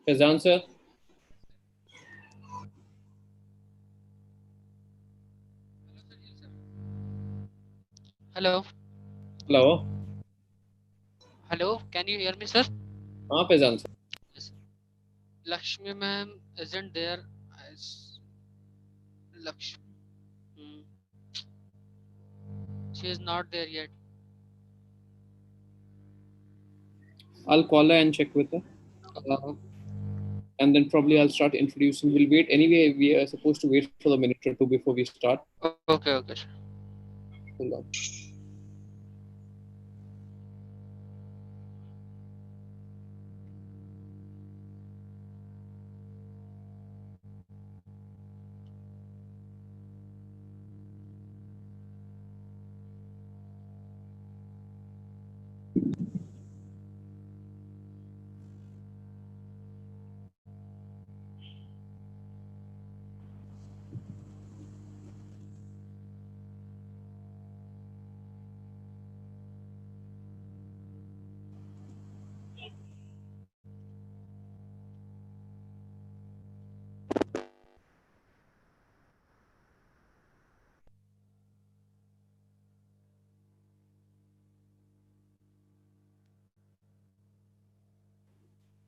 Faizan sir. Hello. Hello. Hello. Can you hear me, sir? Faizan sir. Yes. Lakshmi ma'am isn't there as Lakshmi. Hmm. She is not there yet. I'll call her and check with her. Okay. And then probably I'll start introducing. We'll wait. Anyway, we are supposed to wait for a minute or two before we start. Okay. Okay, sir. Hold on.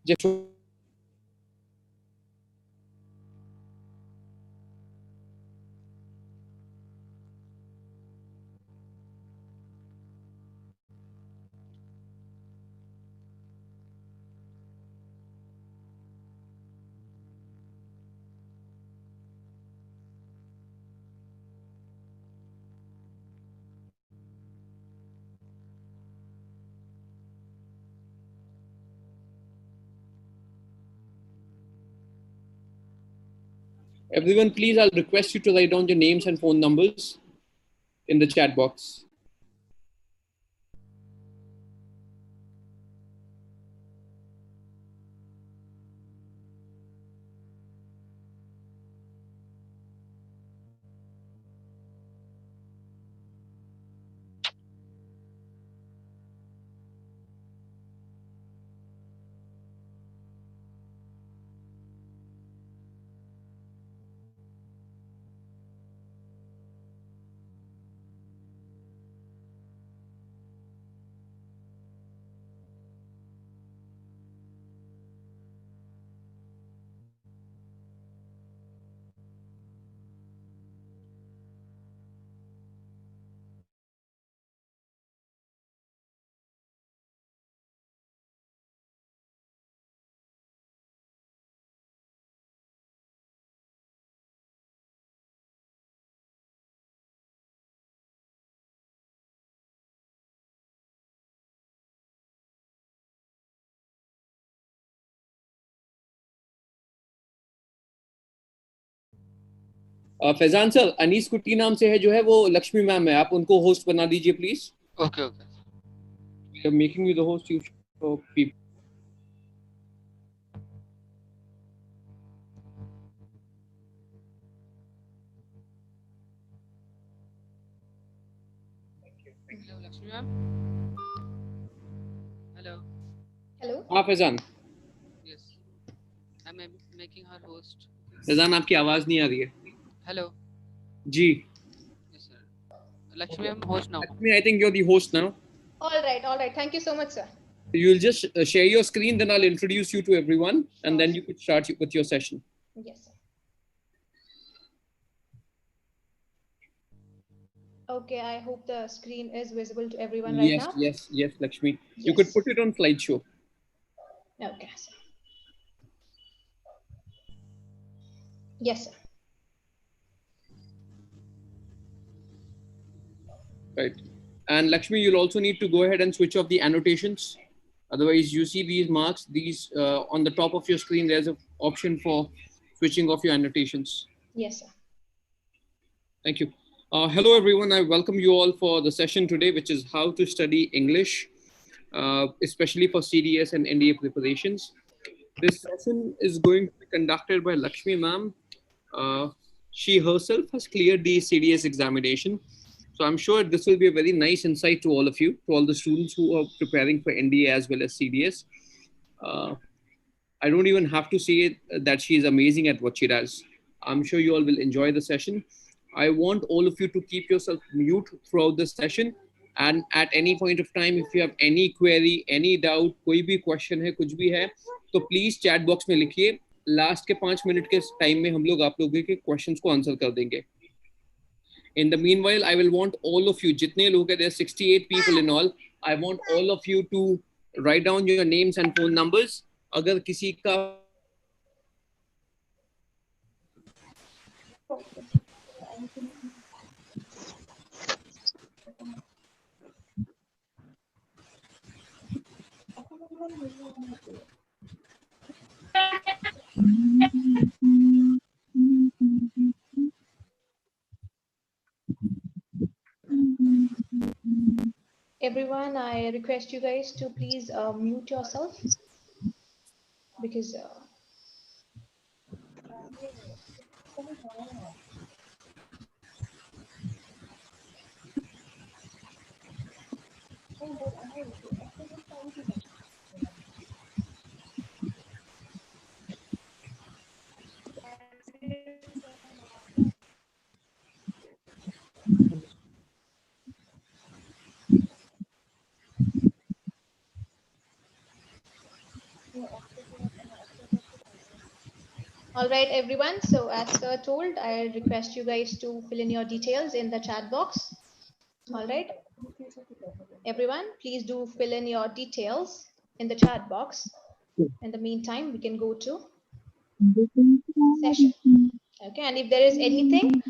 Just everyone, please, I'll request you to write down your names and phone numbers in the chat box. Faizan sir, Anees Kutty नाम से है जो है वो Lakshmi ma'am है, आप उनको host बना दीजिए please. Okay. Okay. We are making you the host. You show people. Hello, Lakshmi ma'am. Hello. Hello. Faizan. Yes. I'm making her host. Faizan, आपकी आवाज नहीं आ रही है. Hello. Ji. Yes, sir. Lakshmi ma'am, host now. Lakshmi, I think you're the host now. All right. All right. Thank you so much, sir. You'll just share your screen, then I'll introduce you to everyone, and Sure. then you could start with your session. Yes, sir. Okay, I hope the screen is visible to everyone right now. Yes, Lakshmi. Yes. You could put it on slideshow. Okay, sir. Yes, sir. Right. And Lakshmi, you'll also need to go ahead and switch off the annotations. Otherwise, you see these marks, these on the top of your screen, there's an option for switching off your annotations. Yes, sir. Thank you. Hello, everyone. I welcome you all for the session today, which is how to study English, especially for CDS and NDA preparations. This session is going to be conducted by Lakshmi ma'am. She herself has cleared the CDS examination. So I'm sure this will be a very nice insight to all of you, to all the students who are preparing for NDA as well as CDS. I don't even have to say that she is amazing at what she does. I'm sure you all will enjoy the session. I want all of you to keep yourself mute throughout the session. And at any point of time, if you have any query, any doubt, कोई भी question है, कुछ भी है, तो please chat box में लिखिए. Last के 5 मिनट के time में हम लोग आप लोगों के questions को answer कर देंगे. In the meanwhile, I will want all of you, jitne log hai, there are 68 people in all. I want all of you to write down your names and phone numbers. अगर किसी का Everyone, I request you guys to please mute yourself because all right, everyone. So as Sir told, I request you guys to fill in your details in the chat box. All right. Everyone, please do fill in your details in the chat box. In the meantime, we can go to session. Okay, and if there is anything,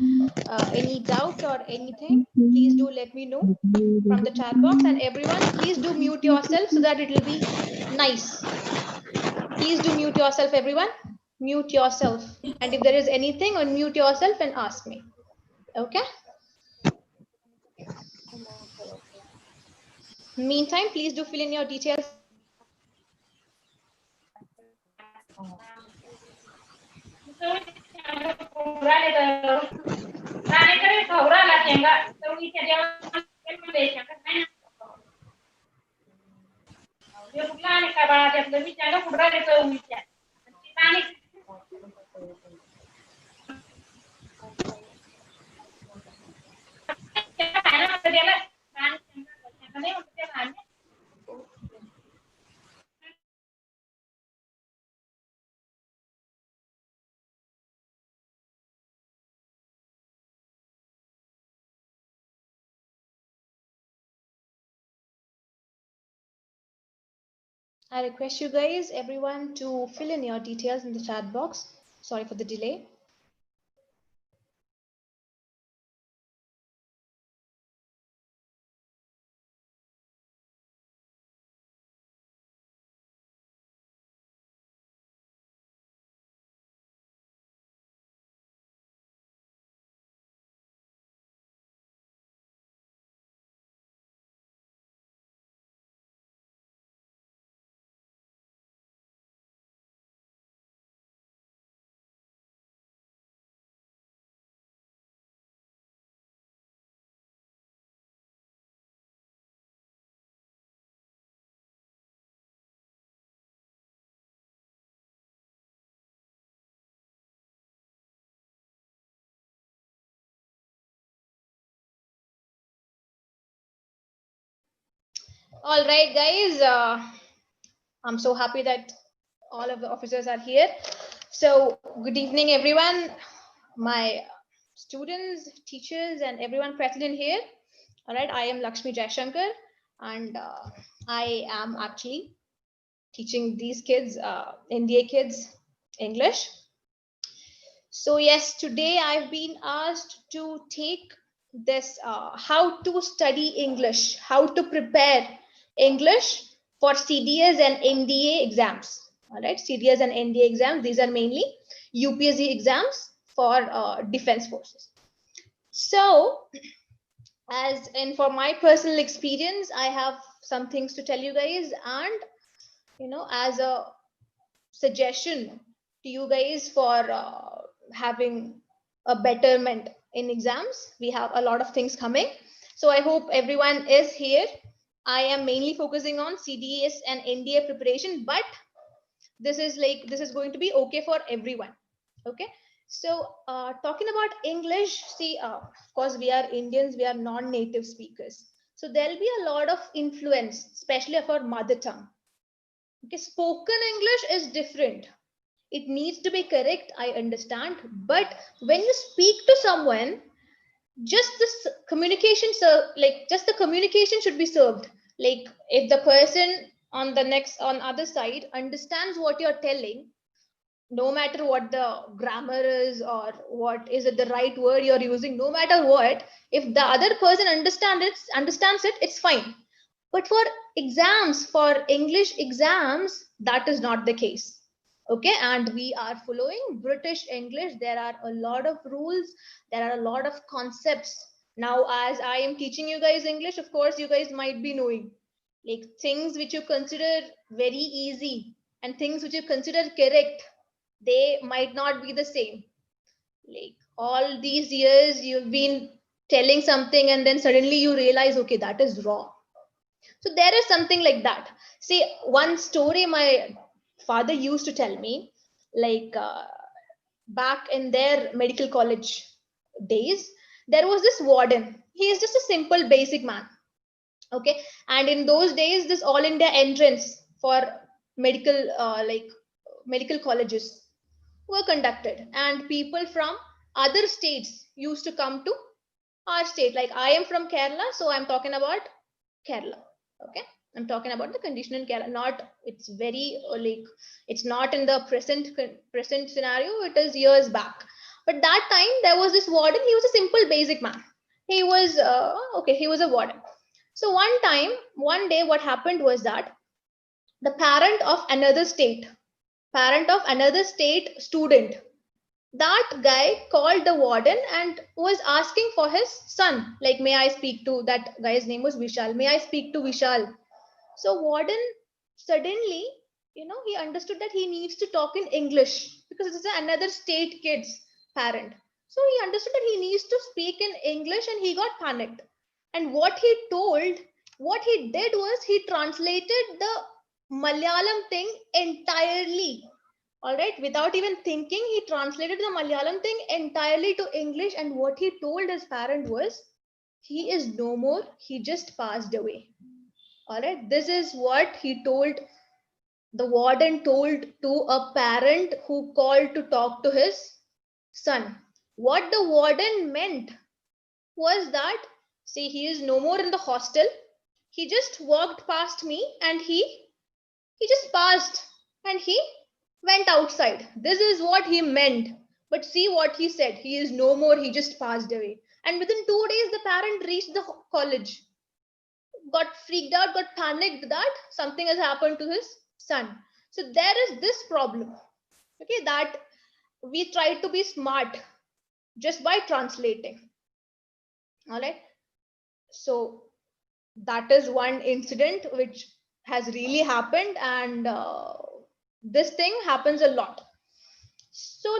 any doubt or anything, please do let me know from the chat box. And everyone, please do mute yourself so that it will be nice. Please do mute yourself, everyone. Mute yourself. And if there is anything, unmute yourself and ask me. Okay. Meantime, please do fill in your details. I request you guys, everyone, to fill in your details in the chat box. Sorry for the delay. All right, guys. I'm so happy that all of the officers are here. So good evening, everyone. My students, teachers, and everyone present in here. All right, I am Lakshmi Jaishankar, and I am actually teaching these kids, NDA kids, English. So yes, today I've been asked to take this how to study English, how to prepare English for CDS and NDA exams. All right, CDS and NDA exams, these are mainly UPSC exams for defense forces. So as in for my personal experience, I have some things to tell you guys, and as a suggestion to you guys for having a betterment in exams. We have a lot of things coming. So I hope everyone is here. I am mainly focusing on CDS and NDA preparation, but This is going to be okay for everyone. Okay. So talking about English, see, of course, we are Indians, we are non-native speakers. So there'll be a lot of influence, especially of our mother tongue. Okay, spoken English is different. It needs to be correct, I understand. But when you speak to someone, just this communication, just the communication should be served. Like if the person on other side understands what you're telling, no matter what the grammar is or what is it the right word you're using, no matter what, if the other person understands it, it's fine. But for exams, for English exams, that is not the case. Okay, and we are following British English. There are a lot of rules, there are a lot of concepts. Now, as I am teaching you guys English, of course, you guys might be knowing like things which you consider very easy and things which you consider correct, they might not be the same. Like all these years, you've been telling something and then suddenly you realize, okay, that is wrong. So there is something like that. See, one story my father used to tell me, like back in their medical college days, there was this warden. He is just a simple basic man. Okay. And in those days, this all India entrance for medical, medical colleges were conducted. And people from other states used to come to our state. Like I am from Kerala, so I'm talking about Kerala. Okay, I'm talking about the condition in Kerala. Not it's very it's not in the present scenario. It is years back. But that time there was this warden. He was a simple basic man. He was okay. He was a warden. So one day, what happened was that the parent of another state student, that guy called the warden and was asking for his son. Like, may I speak to that guy's name was Vishal? May I speak to Vishal? So warden suddenly, he understood that he needs to talk in English because it's another state kid's parent. So he understood that he needs to speak in English and he got panicked. And what he did was he translated the Malayalam thing entirely. All right, without even thinking, he translated the Malayalam thing entirely to English. And what he told his parent was, he is no more, he just passed away. All right, this is what the warden told to a parent who called to talk to his son. What the warden meant was that, see, he is no more in the hostel. He just walked past me and he just passed and he went outside. This is what he meant. But see what he said. He is no more, he just passed away. And within 2 days, the parent reached the college, got freaked out, got panicked that something has happened to his son. So there is this problem, okay, that we try to be smart just by translating. All right. So that is one incident which has really happened, and this thing happens a lot. So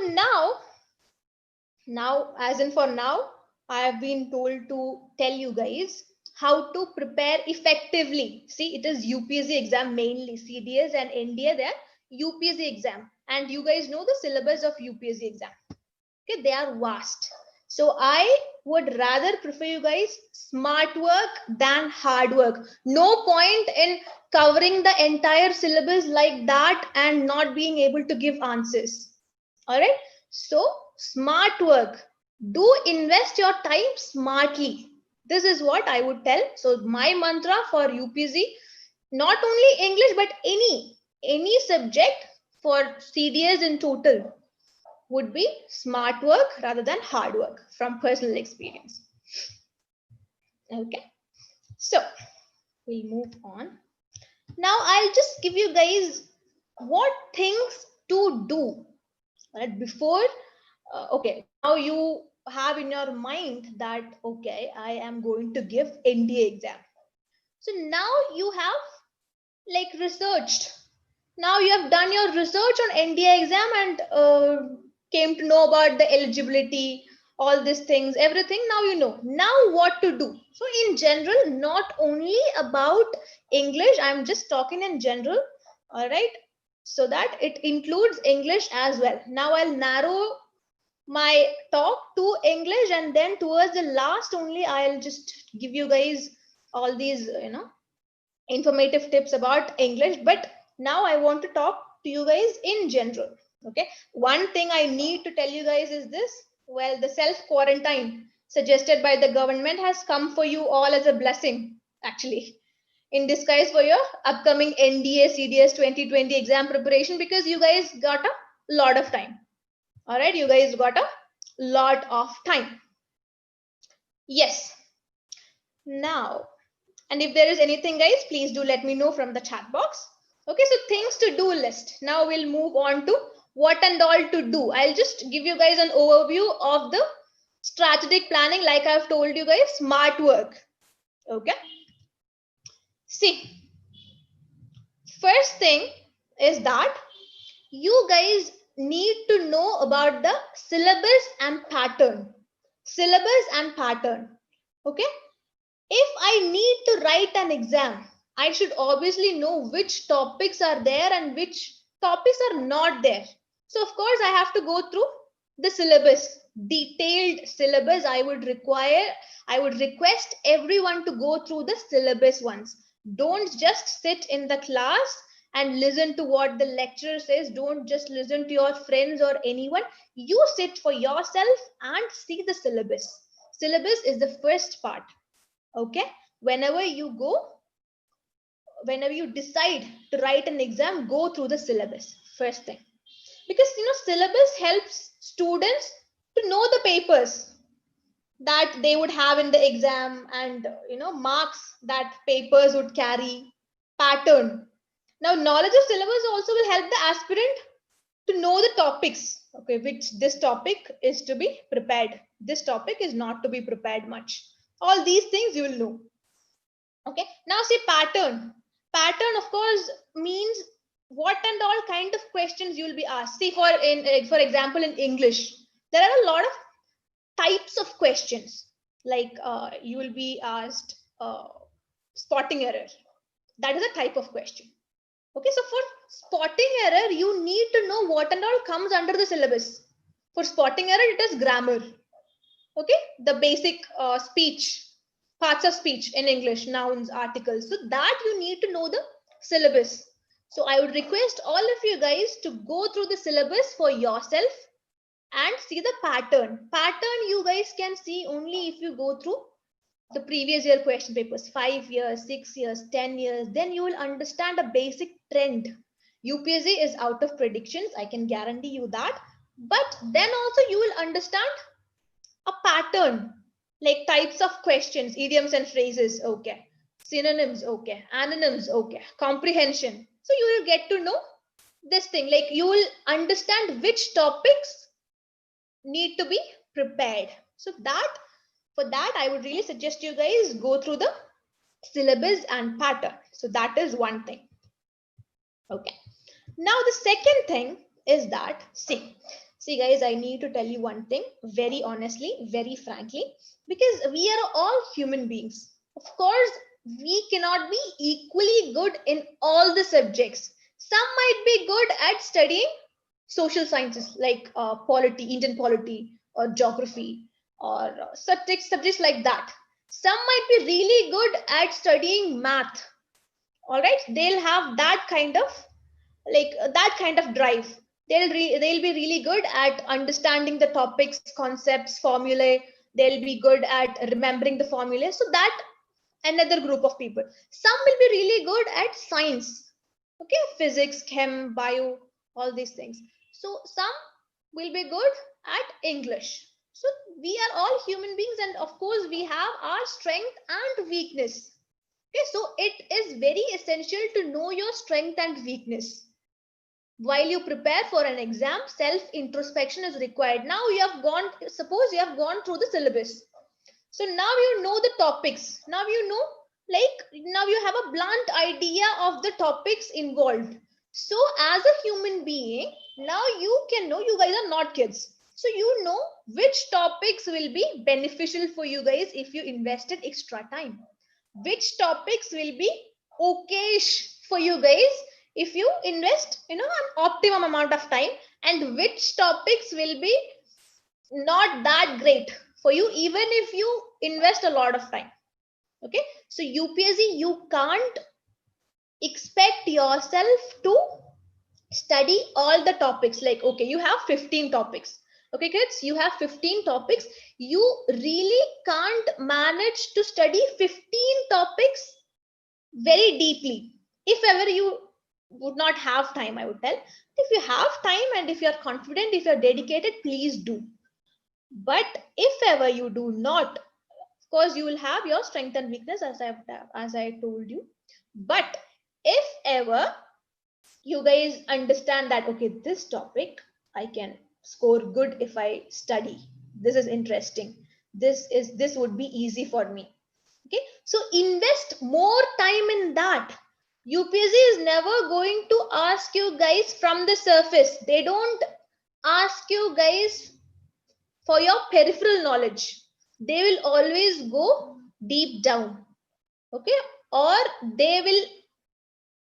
now, as in for now, I have been told to tell you guys how to prepare effectively. See, it is UPSC exam mainly, CDS and NDA, they're UPSC exam. And you guys know the syllabus of UPSC exam. Okay, they are vast. So I would rather prefer you guys smart work than hard work. No point in covering the entire syllabus like that and not being able to give answers. All right. So smart work. Do invest your time smartly. This is what I would tell. So my mantra for UPSC, not only English, but any subject for CDS in total, would be smart work rather than hard work from personal experience. Okay, so we'll move on. Now I'll just give you guys what things to do, right, before okay, now you have in your mind that, okay, I am going to give NDA exam. So now you have like researched. Now you have done your research on NDA exam and came to know about the eligibility, all these things, everything. Now you know. Now what to do. So in general, not only about English, I'm just talking in general. All right. so that it includes English as well. Now I'll narrow my talk to English, and then towards the last only I'll just give you guys all these, informative tips about English. But now I want to talk to you guys in general. Okay. One thing I need to tell you guys is this. Well, the self quarantine suggested by the government has come for you all as a blessing, actually, in disguise for your upcoming NDA CDS 2020 exam preparation, because you guys got a lot of time. All right. You guys got a lot of time. Yes. Now, and if there is anything, guys, please do let me know from the chat box. Okay, so things to do list. Now we'll move on to what and all to do. I'll just give you guys an overview of the strategic planning, like I've told you guys, smart work. Okay. See, first thing is that you guys need to know about the syllabus and pattern. Syllabus and pattern. Okay. If I need to write an exam, I should obviously know which topics are there and which topics are not there. So of course I have to go through the syllabus, detailed syllabus. I would request everyone to go through the syllabus once. Don't just sit in the class and listen to what the lecturer says. Don't just listen to your friends or anyone. You sit for yourself and see the syllabus. Syllabus is the first part. Okay, whenever you decide to write an exam, go through the syllabus first thing, because syllabus helps students to know the papers that they would have in the exam, and marks that papers would carry. Pattern. Now knowledge of syllabus also will help the aspirant to know the topics, okay, which this topic is to be prepared, this topic is not to be prepared much. All these things you will know. Okay, now see pattern. Pattern of course means what and all kind of questions you will be asked. See, for example, in English there are a lot of types of questions, like you will be asked spotting error. That is a type of question. Okay, so for spotting error you need to know what and all comes under the syllabus. For spotting error it is grammar. Okay, the basic speech, parts of speech in English, nouns, articles. So that you need to know the syllabus. So I would request all of you guys to go through the syllabus for yourself and see the pattern. Pattern you guys can see only if you go through the previous year question papers, 5 years, 6 years, 10 years. Then you will understand a basic trend. UPSC is out of predictions, I can guarantee you that. But then also you will understand a pattern, like types of questions, idioms and phrases, okay, synonyms, okay, antonyms, okay, comprehension. So you will get to know this thing, like you will understand which topics need to be prepared. So that, for that I would really suggest you guys go through the syllabus and pattern. So that is one thing. Okay, now the second thing is that, see guys, I need to tell you one thing very honestly, very frankly, because we are all human beings. Of course, we cannot be equally good in all the subjects. Some might be good at studying social sciences, like polity, Indian polity, or geography, or subjects like that. Some might be really good at studying math. All right, they'll have that kind of drive. They'll be really good at understanding the topics, concepts, formulae. They'll be good at remembering the formulae. So that another group of people. Some will be really good at science. Okay, physics, chem, bio, all these things. So some will be good at English. So we are all human beings, and of course we have our strength and weakness. Okay, so it is very essential to know your strength and weakness. While you prepare for an exam, self introspection is required. Now you have gone, suppose you have gone through the syllabus. So now you know the topics. Now you know, now you have a blunt idea of the topics involved. So as a human being, now you can know, you guys are not kids. So you know which topics will be beneficial for you guys if you invested extra time. Which topics will be okayish for you guys if you invest, an optimum amount of time, and which topics will be not that great for you, even if you invest a lot of time. Okay, so UPSC, you can't expect yourself to study all the topics. Like, okay, you have 15 topics. Okay, kids, you have 15 topics. You really can't manage to study 15 topics very deeply. If ever you would not have time, I would tell, if you have time and if you're confident, if you're dedicated, please do. But if ever you do not, of course you will have your strength and weakness, as I told you. But if ever you guys understand that, okay, this topic I can score good if I study, this is interesting, this would be easy for me. Okay, so invest more time in that. UPSC is never going to ask you guys from the surface. They don't ask you guys for your peripheral knowledge. They will always go deep down. Okay, or they will,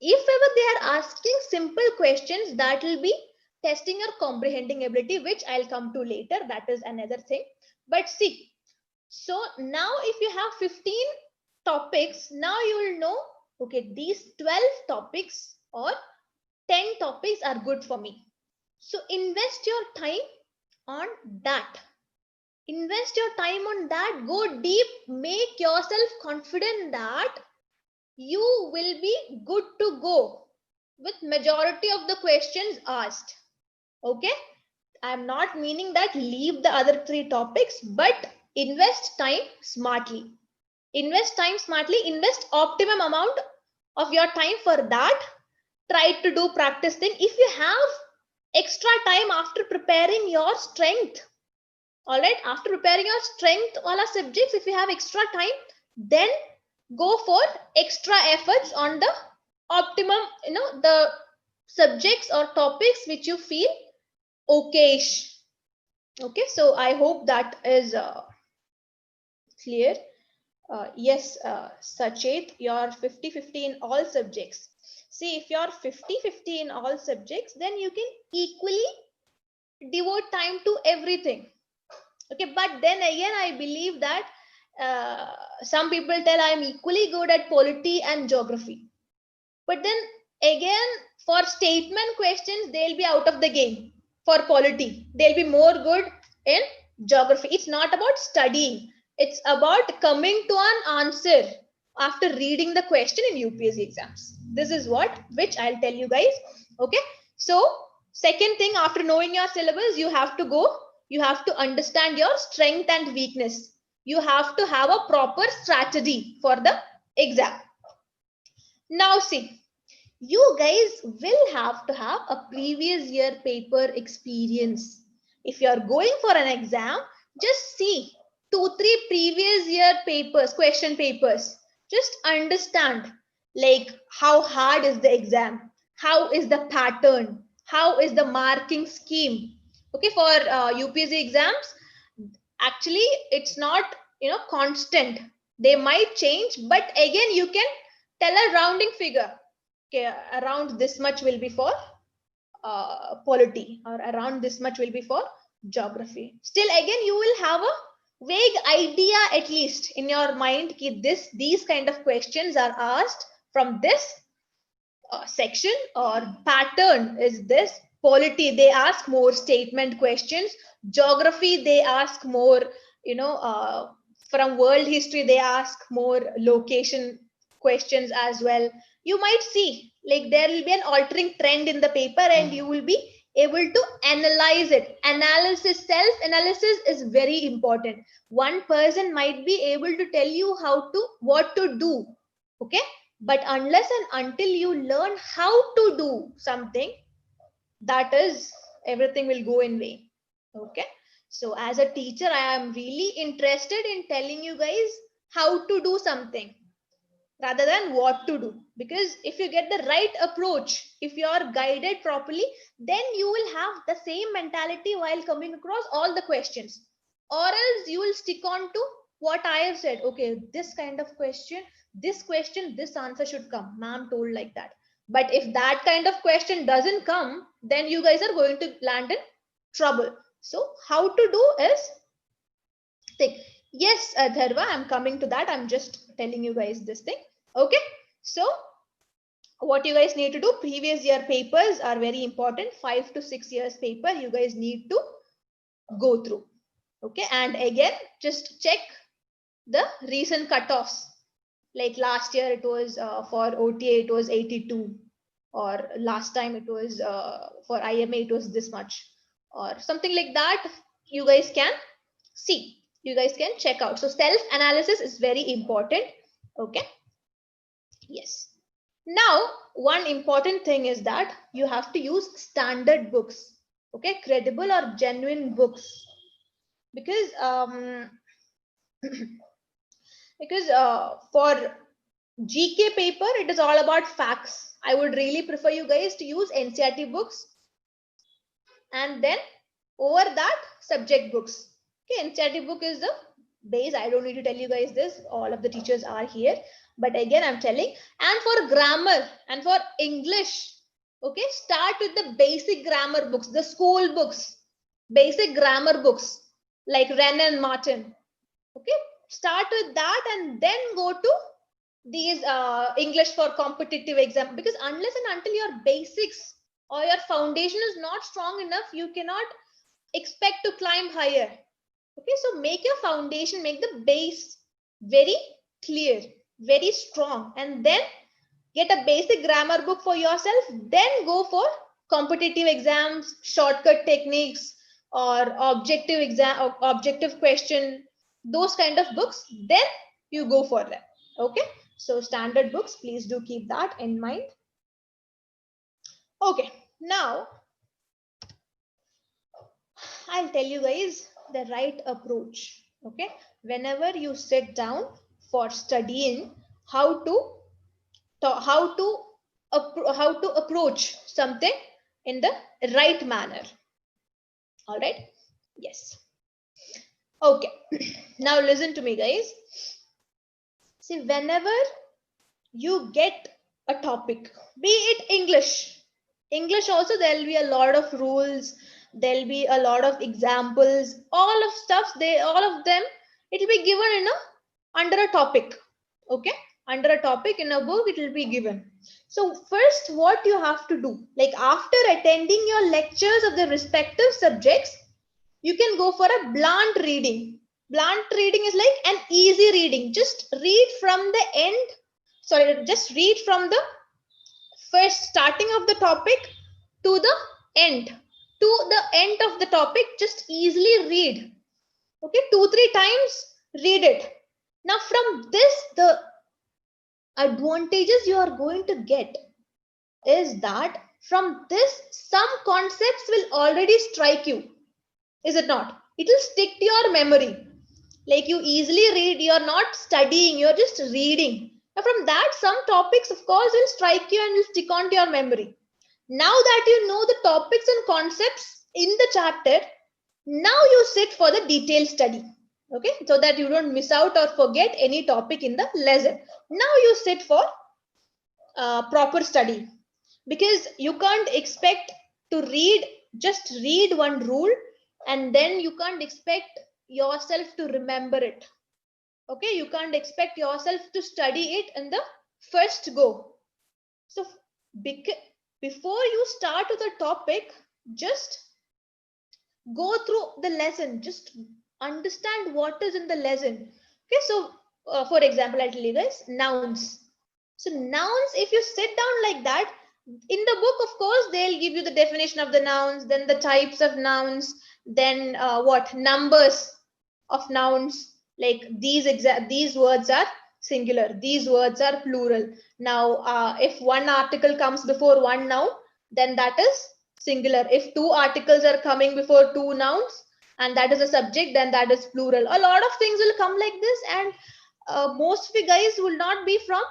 if ever they are asking simple questions, that will be testing your comprehending ability, which I'll come to later. That is another thing. But see, so now if you have 15 topics, now you will know, okay, these 12 topics or 10 topics are good for me. So invest your time on that. Invest your time on that. Go deep. Make yourself confident that you will be good to go with majority of the questions asked. Okay, I'm not meaning that leave the other 3 topics, but invest time smartly. Invest time smartly. Invest optimum amount of your time for that. Try to do practice thing. If you have extra time after preparing your strength, all right, after preparing your strength all our subjects, if you have extra time, then go for extra efforts on the optimum, the subjects or topics which you feel okayish. Okay, so I hope that is clear. Yes, Sachet, you're 50-50 in all subjects. See, if you're 50-50 in all subjects, then you can equally devote time to everything. Okay, but then again, I believe that some people tell I'm equally good at polity and geography. But then again, for statement questions, they'll be out of the game. For polity, they'll be more good in geography. It's not about studying. It's about coming to an answer after reading the question in UPSC exams. This is which I'll tell you guys. Okay. So second thing, after knowing your syllabus, you have to understand your strength and weakness. You have to have a proper strategy for the exam. Now see, you guys will have to have a previous year paper experience. If you are going for an exam, just see 2-3 previous year papers, question papers. Just understand, like, how hard is the exam, how is the pattern, how is the marking scheme. Okay, for UPSC exams, actually it's not constant. They might change, but again you can tell a rounding figure. Okay, around this much will be for polity, or around this much will be for geography. Still again you will have a vague idea at least in your mind that these kind of questions are asked from this section, or pattern is this. Polity, they ask more statement questions. Geography, they ask more, from world history, they ask more location questions as well. You might see, like, there will be an altering trend in the paper and you will be able to analyze it. Analysis, self-analysis is very important. One person might be able to tell you what to do, okay? But unless and until you learn how to do something, that is, everything will go in vain. Okay, so as a teacher, I am really interested in telling you guys how to do something rather than what to do, because if you get the right approach, if you are guided properly, then you will have the same mentality while coming across all the questions. Or else you will stick on to what I have said. Okay, this kind of question, this answer should come, ma'am told like that. But if that kind of question doesn't come, then you guys are going to land in trouble. So how to do is think. Yes, Dharva, I'm coming to that. I'm just telling you guys this thing. Okay. So what you guys need to do, previous year papers are very important. 5 to 6 years paper you guys need to go through. Okay. And again, just check the recent cutoffs. Like last year it was for OTA it was 82, or last time it was for IMA it was this much, or something like that. You guys can see, you guys can check out. So self analysis is very important. Okay. Yes. Now one important thing is that you have to use standard books. Okay, credible or genuine books, because for GK paper, it is all about facts. I would really prefer you guys to use NCERT books, and then over that subject books. Okay, NCERT book is the base. I don't need to tell you guys this. All of the teachers are here. But again, I'm telling. And for grammar and for English, okay, start with the basic grammar books, the school books, basic grammar books like Wren and Martin. Okay, start with that and then go to these English for competitive exam, because unless and until your basics or your foundation is not strong enough, you cannot expect to climb higher. Okay, so make your foundation, make the base very clear, very strong, and then get a basic grammar book for yourself, then go for competitive exams, shortcut techniques, or objective exam or objective question, those kind of books, then you go for them. Okay, so standard books, please do keep that in mind. Okay, now I'll tell you guys the right approach. Okay, whenever you sit down for studying, how to how to approach something in the right manner. All right. Yes. Okay. Now listen to me, guys. See, whenever you get a topic, be it English also, there'll be a lot of rules, there'll be a lot of examples, all of stuff, all of them, it will be given in a under a topic. Okay, under a topic in a book, it will be given. So first, what you have to do, like after attending your lectures of the respective subjects, you can go for a blunt reading. Blunt reading is like an easy reading. Just read from the end. Sorry, just read from the first starting of the topic to the end. To the end of the topic, just easily read. Okay, 2-3 times read it. Now from this, the advantages you are going to get is that from this, some concepts will already strike you. Is it not? It will stick to your memory. Like you easily read, you're not studying, you're just reading. Now from that, some topics, of course, will strike you and will stick onto your memory. Now that you know the topics and concepts in the chapter, now you sit for the detailed study. Okay, so that you don't miss out or forget any topic in the lesson. Now you sit for proper study, because you can't expect to just read one rule and then you can't expect yourself to remember it. Okay, you can't expect yourself to study it in the first go. So before you start with a topic, just go through the lesson, just understand what is in the lesson. Okay, so for example, I'll tell you guys nouns. So nouns, if you sit down like that, in the book, of course, they'll give you the definition of the nouns, then the types of nouns, then what numbers of nouns, like these words are singular, these words are plural. Now, if one article comes before one noun, then that is singular. If two articles are coming before two nouns, and that is a subject, then that is plural. A lot of things will come like this, and most of you guys will not be from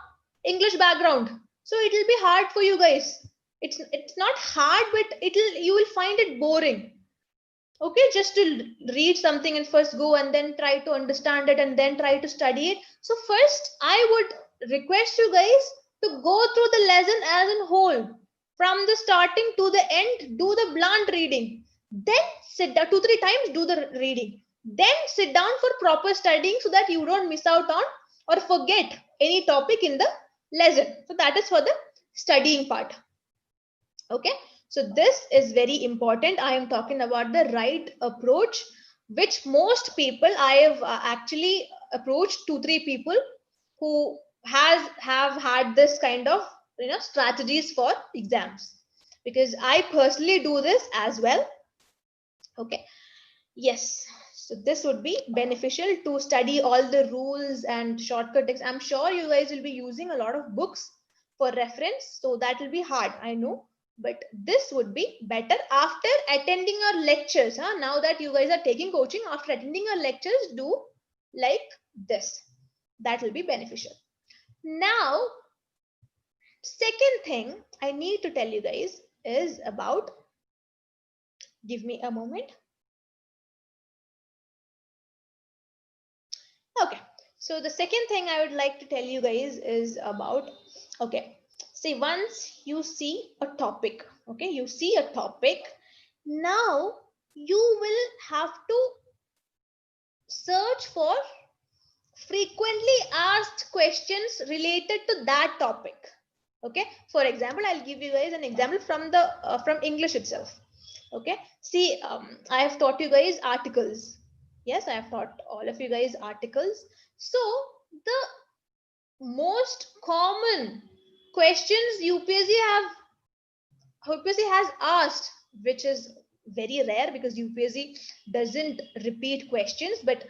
English background, so it will be hard for you guys. It's not hard, but you will find it boring. Okay, just to read something and first go and then try to understand it and then try to study it. So first, I would request you guys to go through the lesson as a whole, from the starting to the end. Do the blunt reading, then sit down 2-3 times, do the reading, then sit down for proper studying so that you don't miss out on or forget any topic in the lesson. So that is for the studying part. Okay, so this is very important. I am talking about the right approach, which most people, I have actually approached 2-3 people who have had this kind of strategies for exams, because I personally do this as well. Okay, yes, so this would be beneficial to study all the rules and shortcut text. I'm sure you guys will be using a lot of books for reference, so that will be hard, I know, but this would be better after attending our lectures. Now that you guys are taking coaching, after attending our lectures, do like this. That will be beneficial. Now, second thing I need to tell you guys is about, give me a moment. Okay, so the second thing I would like to tell you guys is about, okay, see, once you see a topic, okay, you see a topic, now you will have to search for frequently asked questions related to that topic. Okay, for example, I'll give you guys an example from the from English itself. Okay, see, I have taught you guys articles. Yes, I have taught all of you guys articles. So the most common questions UPSC has asked, which is very rare because UPSC doesn't repeat questions, but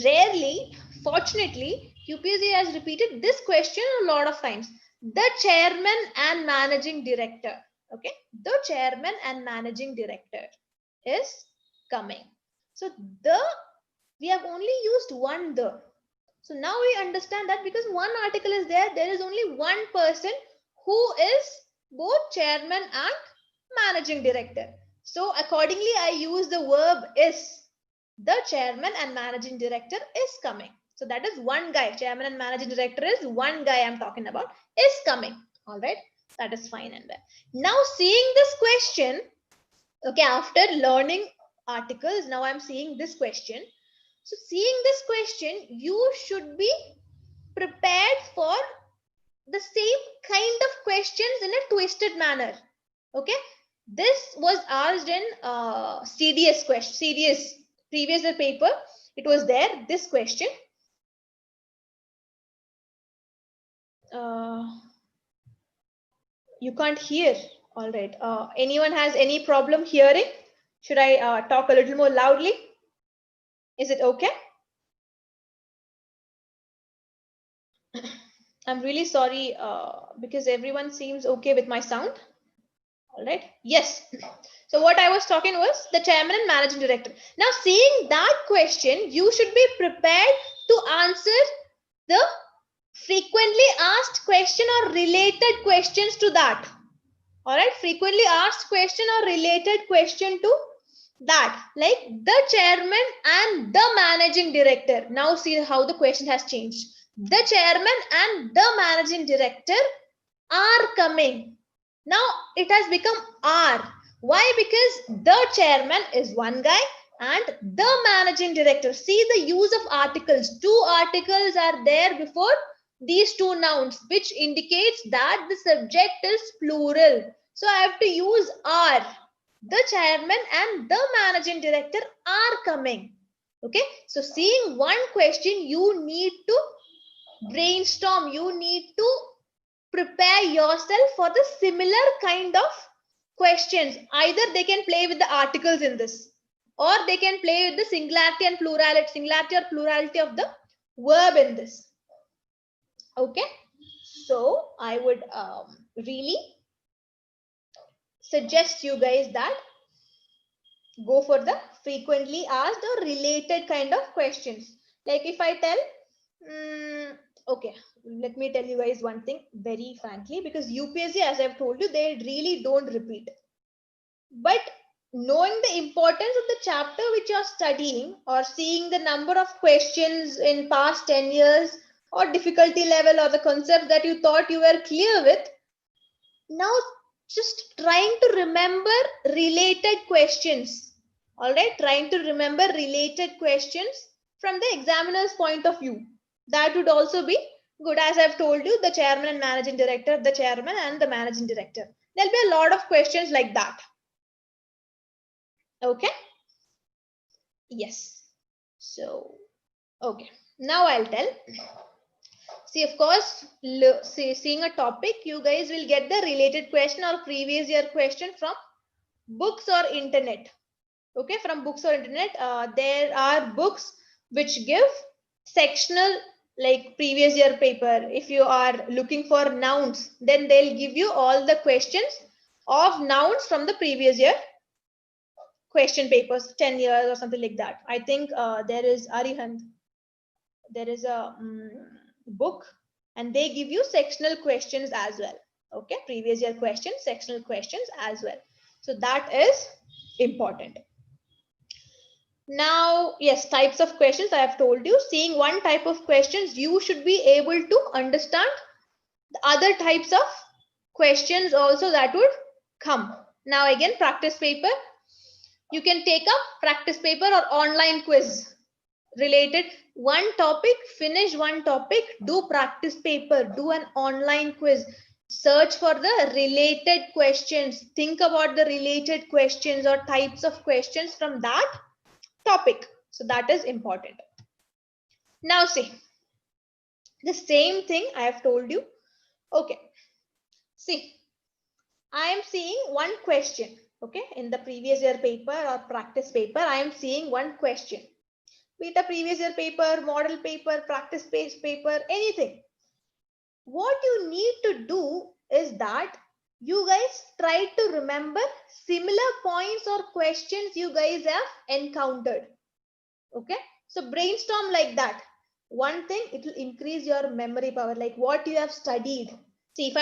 rarely, fortunately, UPSC has repeated this question a lot of times. The chairman and managing director. Okay, the chairman and managing director is coming. So we have only used one the. So now we understand that because one article is there, there is only one person who is both chairman and managing director. So accordingly, I use the verb is. The chairman and managing director is coming. So that is one guy. Chairman and managing director is one guy I'm talking about, is coming. All right, that is fine and well. Now seeing this question, okay, after learning articles, now I'm seeing this question. So seeing this question, you should be prepared for the same kind of questions in a twisted manner. Okay, this was asked in CDS question, CDS previous year paper. It was there, this question. You can't hear. All right, anyone has any problem hearing? Should I talk a little more loudly? Is it okay? I'm really sorry because everyone seems okay with my sound. All right, yes. So what I was talking was the chairman and managing director. Now seeing that question, you should be prepared to answer the frequently asked question or related questions to that. All right, frequently asked question or related question to that, like the chairman and the managing director. Now see how the question has changed. The chairman and the managing director are coming. Now it has become are. Why? Because the chairman is one guy and the managing director. See the use of articles. Two articles are there before these two nouns, which indicates that the subject is plural. So I have to use are. The chairman and the managing director are coming. Okay, so seeing one question, you need to brainstorm, you need to prepare yourself for the similar kind of questions. Either they can play with the articles in this, or they can play with the singularity and plurality, singularity or plurality of the verb in this. Okay, so I would really suggest you guys that go for the frequently asked or related kind of questions. Like if I tell, okay, let me tell you guys one thing very frankly, because UPSC, as I've told you, they really don't repeat. But knowing the importance of the chapter which you're studying, or seeing the number of questions in past 10 years or difficulty level or the concept that you thought you were clear with. Now just trying to remember related questions. All right, trying to remember related questions from the examiner's point of view. That would also be good. As I've told you, the chairman and managing director, the chairman and the managing director. There'll be a lot of questions like that. Okay. Yes. So, okay. Now I'll tell. See, of course, seeing a topic, you guys will get the related question or previous year question from books or internet. Okay, from books or internet. There are books which give sectional, like previous year paper. If you are looking for nouns, then they'll give you all the questions of nouns from the previous year question papers, 10 years or something like that. I think there is Arihant. There is a book and they give you sectional questions as well. Okay, previous year questions, sectional questions as well. So that is important. Now, yes, types of questions I have told you. Seeing one type of questions, you should be able to understand the other types of questions also that would come. Now again, practice paper. You can take up practice paper or online quiz related one topic, finish one topic, do practice paper, do an online quiz, search for the related questions, think about the related questions or types of questions from that topic. So that is important. Now see, the same thing I have told you. Okay, see, I am seeing one question. Okay, in the previous year paper or practice paper, I am seeing one question. Be it a previous year paper, model paper, practice based paper, anything. What you need to do is that you guys try to remember similar points or questions you guys have encountered. Okay, so brainstorm like that. One thing, it will increase your memory power, like what you have studied. See, if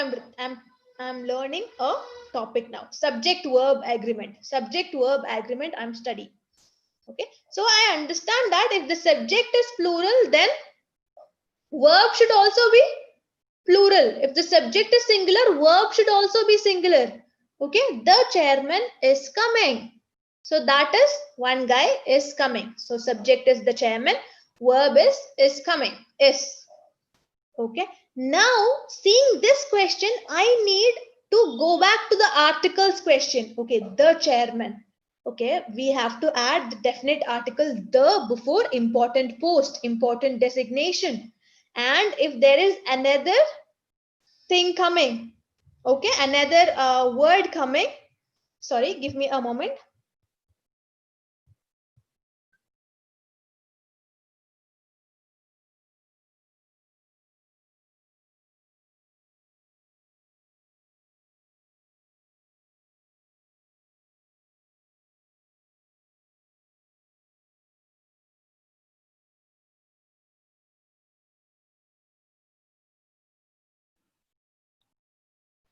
I'm learning a topic now, subject verb agreement, I'm studying. Okay, so I understand that if the subject is plural, then verb should also be plural. If the subject is singular, verb should also be singular. Okay, the chairman is coming. So that is one guy is coming. So subject is the chairman, verb is coming, is. Okay, now seeing this question, I need to go back to the articles question. Okay, the chairman. Okay, we have to add the definite article the before important post, important designation. And if there is another thing coming, okay, another word coming, sorry, give me a moment.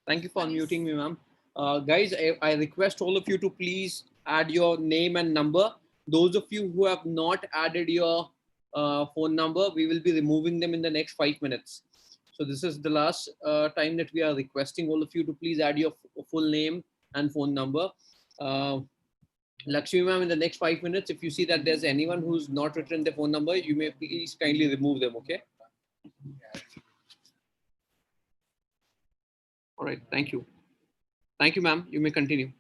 Thank you for unmuting me, ma'am. Guys, I request all of you to please add your name and number. Those of you who have not added your phone number, we will be removing them in the next 5 minutes. So this is the last time that we are requesting all of you to please add your full name and phone number. Lakshmi ma'am, in the next 5 minutes, if you see that there's anyone who's not written their phone number, you may please kindly remove them, okay? All right, thank you. Thank you, ma'am. You may continue.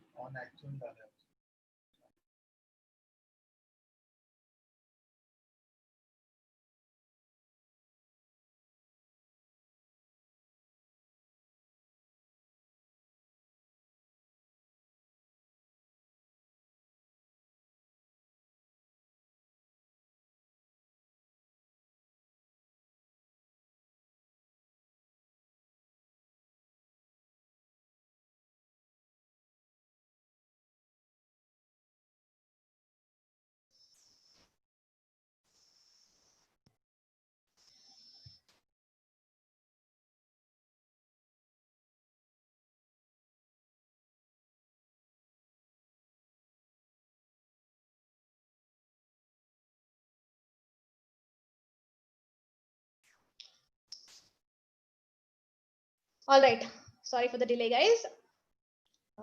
All right. Sorry for the delay, guys.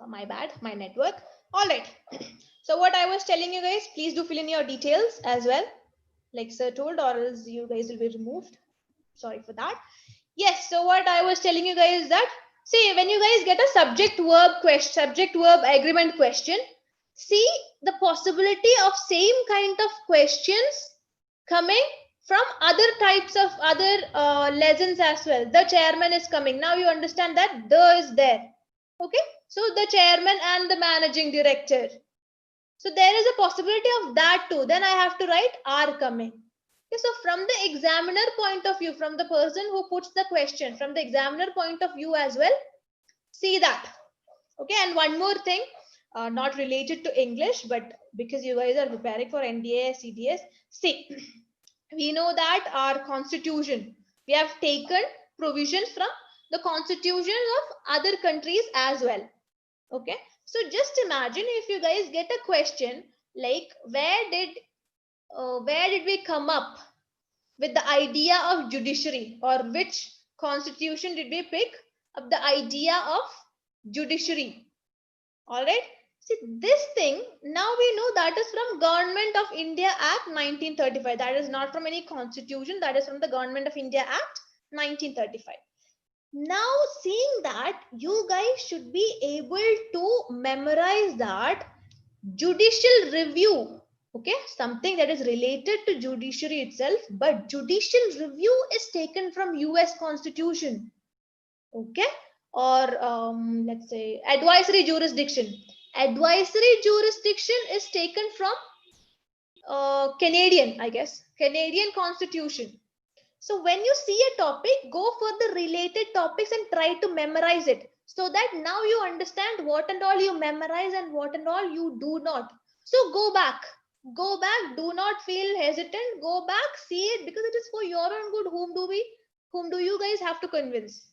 My bad, my network. All right. So what I was telling you guys, please do fill in your details as well, like sir told, or else you guys will be removed. Sorry for that. Yes. So what I was telling you guys is that, see, when you guys get a subject verb question, subject verb agreement question, see the possibility of same kind of questions coming from other types of other lessons as well. The chairman is coming. Now you understand that the is there. Okay. So the chairman and the managing director. So there is a possibility of that too. Then I have to write are coming. Okay, so from the examiner point of view, from the person who puts the question, from the examiner point of view as well, see that. Okay, and one more thing, not related to English, but because you guys are preparing for NDA, CDS, see, we know that our constitution, we have taken provisions from the constitution of other countries as well. Okay, so just imagine if you guys get a question like where did we come up with the idea of judiciary, or which constitution did we pick up the idea of judiciary? All right, see this thing, now we know that is from Government of India Act 1935. That is not from any constitution, that is from the Government of India Act 1935. Now seeing that, you guys should be able to memorize that judicial review. Okay, something that is related to judiciary itself, but judicial review is taken from US Constitution. Okay, or let's say advisory jurisdiction. Advisory jurisdiction is taken from Canadian, I guess, Canadian Constitution. So when you see a topic, go for the related topics and try to memorize it, so that now you understand what and all you memorize and what and all you do not. So go back, do not feel hesitant, go back, see it, because it is for your own good. Whom do you guys have to convince?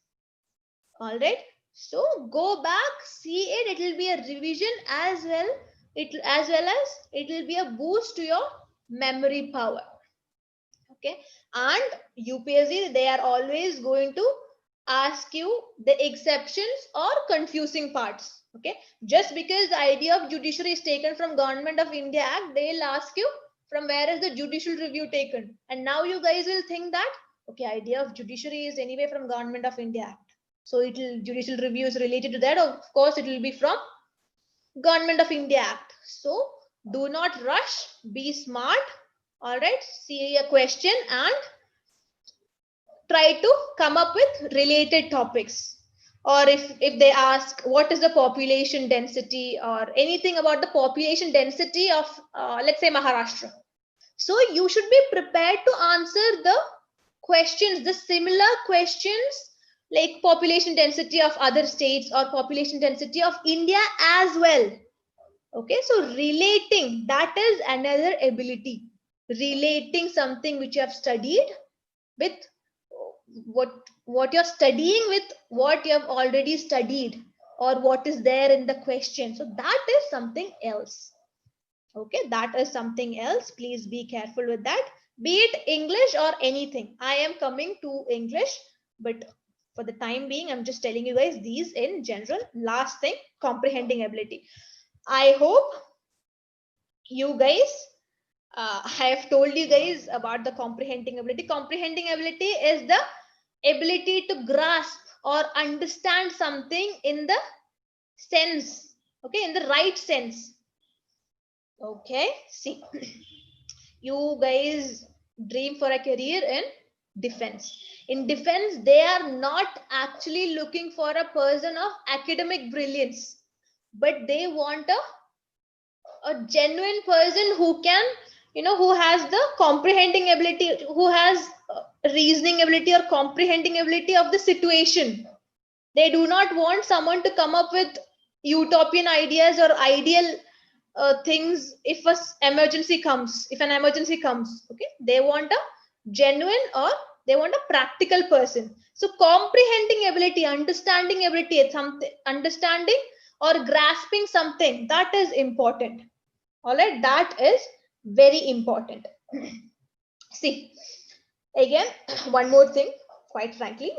All right, so go back, see it, it will be a revision as well, as it will be a boost to your memory power. Okay, and UPSC, they are always going to ask you the exceptions or confusing parts. Okay, just because the idea of judiciary is taken from Government of India Act, they'll ask you from where is the judicial review taken, and now you guys will think that okay, idea of judiciary is anyway from Government of India Act, so it will, judicial review is related to that, of course it will be from Government of India Act. So do not rush, be smart. All right, see a question and try to come up with related topics. Or if they ask what is the population density or anything about the population density of let's say Maharashtra, so you should be prepared to answer the questions, the similar questions, like population density of other states or population density of India as well. Okay, so relating, that is another ability, relating something which you have studied with what you're studying with what you have already studied, or what is there in the question. So that is something else. Okay, that is something else. Please be careful with that, be it English or anything. I am coming to English, but for the time being I'm just telling you guys these in general. Last thing, comprehending ability. I hope you guys, I have told you guys about the comprehending ability. Comprehending ability is the ability to grasp or understand something in the sense, okay, in the right sense. Okay, see, you guys dream for a career in defense. In defense, they are not actually looking for a person of academic brilliance, but they want a genuine person who can, who has the comprehending ability, who has reasoning ability or comprehending ability of the situation. They do not want someone to come up with utopian ideas or ideal things if an emergency comes. Okay, they want a genuine, or they want a practical person. So comprehending ability, understanding ability, something, understanding or grasping something, that is important. All right, that is very important. See, again, one more thing, quite frankly,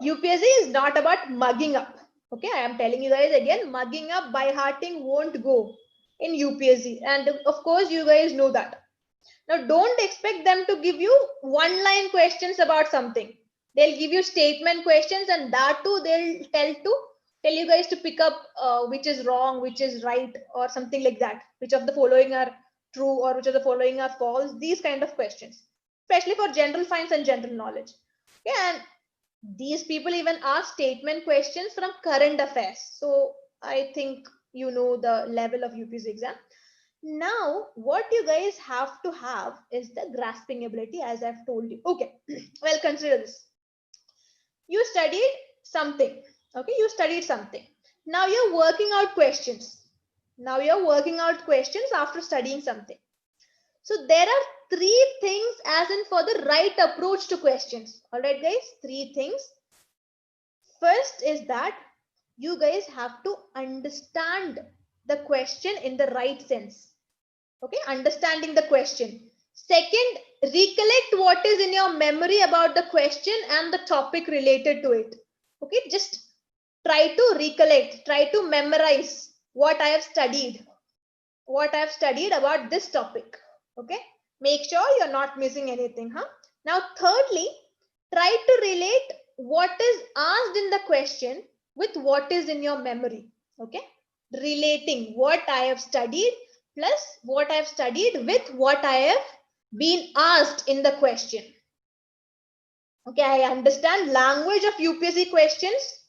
UPSC is not about mugging up. Okay, I am telling you guys again, mugging up, by hearting won't go in UPSC. And of course, you guys know that. Now, don't expect them to give you one-line questions about something. They'll give you statement questions, and that too they'll tell you guys to pick up which is wrong, which is right, or something like that. Which of the following are true, or which of the following are false? These kind of questions, especially for general science and general knowledge. Yeah, and these people even ask statement questions from current affairs. So I think you know the level of UPSC exam. Now, what you guys have to have is the grasping ability, as I've told you. Okay, well, consider this. You studied something. Okay, you studied something. Now you're working out questions. Now you're working out questions after studying something. So there are three things as in for the right approach to questions. All right, guys, three things. First is that you guys have to understand the question in the right sense. Okay, understanding the question. Second, recollect what is in your memory about the question and the topic related to it. Okay, just try to recollect, try to memorize what I have studied about this topic. Okay, make sure you're not missing anything. Now, thirdly, try to relate what is asked in the question with what is in your memory. Okay, relating what I have studied plus what I have studied with what I have been asked in the question. Okay, I understand language of UPSC questions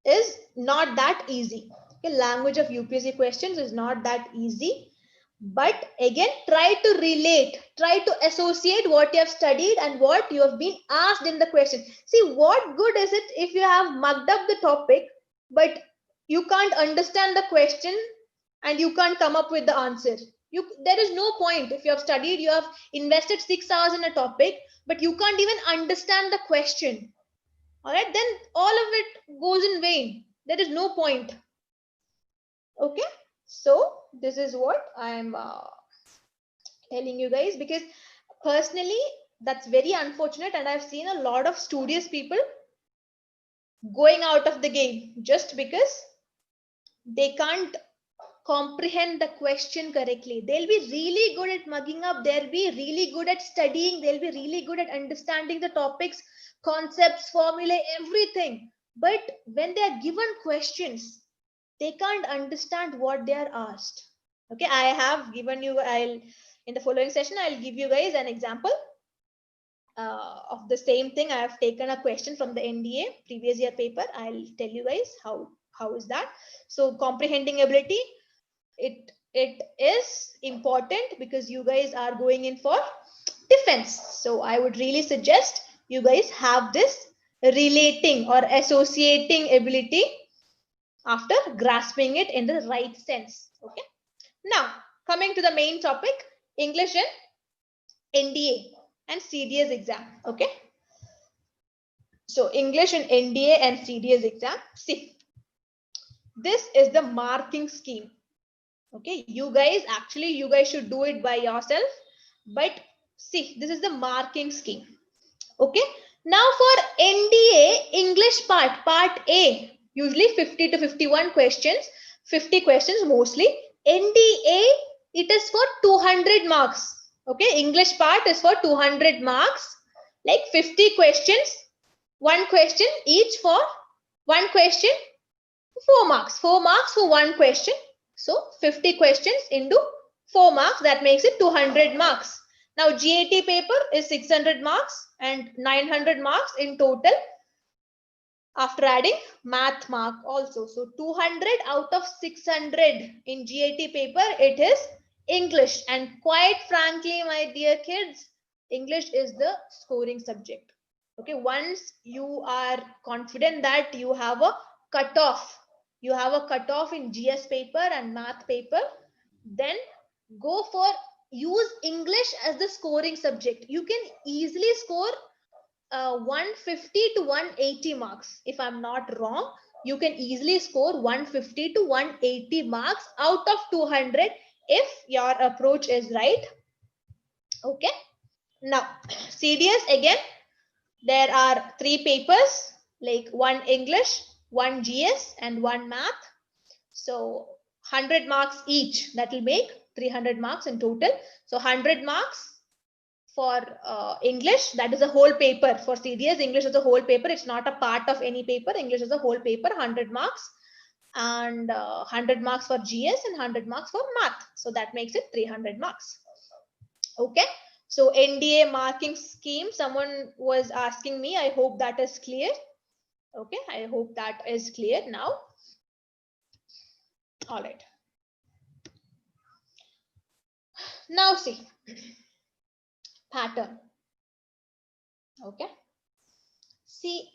is not that easy. Okay, language of UPSC questions is not that easy. But again, try to relate, try to associate what you have studied and what you have been asked in the question. See, what good is it if you have mugged up the topic, but you can't understand the question and you can't come up with the answer? There is no point. If you have studied, you have invested 6 hours in a topic, but you can't even understand the question. All right, then all of it goes in vain. There is no point. Okay, so this is what I'm telling you guys, because personally that's very unfortunate, and I've seen a lot of studious people going out of the game just because they can't comprehend the question correctly. They'll be really good at mugging up, they'll be really good at studying, they'll be really good at understanding the topics, concepts, formulae, everything, but when they are given questions, they can't understand what they are asked. Okay, I have given you, in the following session I'll give you guys an example of the same thing. I have taken a question from the NDA previous year paper. I'll tell you guys how is that. So comprehending ability, it is important because you guys are going in for defense. So I would really suggest you guys have this relating or associating ability after grasping it in the right sense. Okay, now coming to the main topic, English in NDA and CDS exam. Okay, so English in NDA and CDS exam. See, this is the marking scheme. Okay, you guys should do it by yourself, but see, this is the marking scheme. Okay, now for NDA English part A, usually 50 to 51 questions, 50 questions mostly. NDA, it is for 200 marks. Okay, English part is for 200 marks, like 50 questions, one question each for one question, 4 marks, 4 marks for one question. So 50 questions into 4 marks, that makes it 200 marks. Now GAT paper is 600 marks and 900 marks in total after adding math mark also. So 200 out of 600 in GAT paper, it is English. And quite frankly, my dear kids, English is the scoring subject. Okay, once you are confident that you have a cutoff, in GS paper and math paper, then go for use English as the scoring subject. You can easily score 150 to 180 marks. If I'm not wrong, you can easily score 150 to 180 marks out of 200 if your approach is right. Okay, now CDS, again there are 3 papers, like 1 English, 1 GS, and 1 math. So 100 marks each. That will make 300 marks in total. So 100 marks for English, that is a whole paper. For CDS, English is a whole paper. It's not a part of any paper. English is a whole paper, 100 marks, and 100 marks for GS and 100 marks for math. So that makes it 300 marks. Okay. So NDA marking scheme, someone was asking me. I hope that is clear. Okay. I hope that is clear now. All right. Now see, pattern. Okay. See,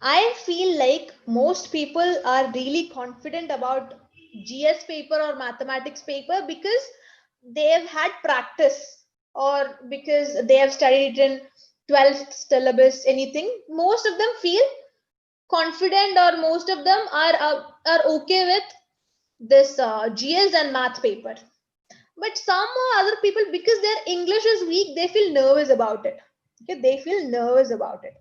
I feel like most people are really confident about GS paper or mathematics paper because they have had practice or because they have studied in 12th syllabus, anything. Most of them feel confident or most of them are okay with this GS and math paper. But some other people, because their English is weak, they feel nervous about it. Okay, they feel nervous about it.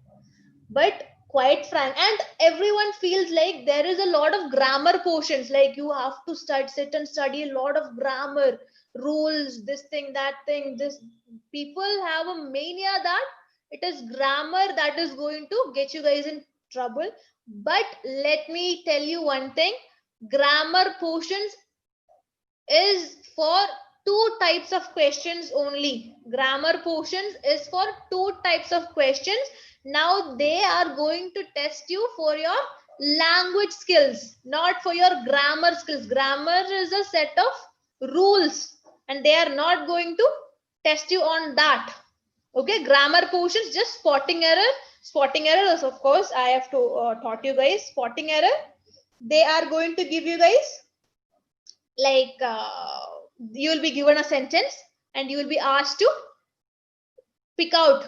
But quite frank, and everyone feels like there is a lot of grammar portions, like you have to sit and study a lot of grammar rules, this thing, that thing. This people have a mania that it is grammar that is going to get you guys in trouble. But let me tell you one thing, grammar portions is for two types of questions only. Grammar portions is for two types of questions. Now they are going to test you for your language skills, not for your grammar skills. Grammar is a set of rules and they are not going to test you on that. Okay, grammar portions, just spotting error. Spotting error is, of course, I have to taught you guys spotting error. They are going to give you guys like you will be given a sentence and you will be asked to pick out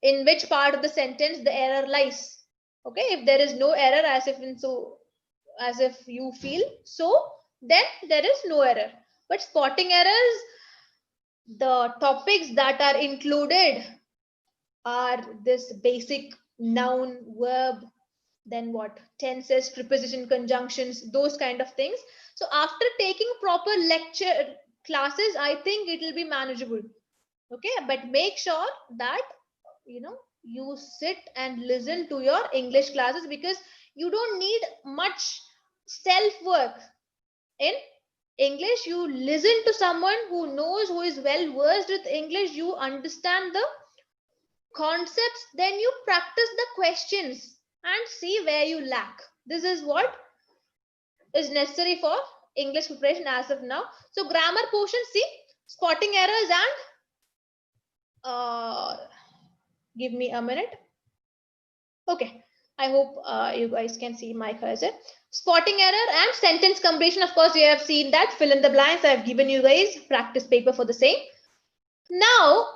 in which part of the sentence the error lies. Okay, if there is no error, as if you feel so, then there is no error. But spotting errors, the topics that are included are this basic noun, verb, then what, tenses, preposition, conjunctions, those kind of things. So after taking proper lecture classes, I think it will be manageable. Okay, but make sure that you sit and listen to your English classes, because you don't need much self work in English. You listen to someone who knows, who is well versed with English, you understand the concepts, then you practice the questions and see where you lack. This is what is necessary for English preparation as of now. So grammar portion, see, spotting errors and give me a minute. Okay, I hope you guys can see my cursor. Spotting error and sentence completion. Of course, you have seen that. Fill in the blanks. I have given you guys practice paper for the same. Now,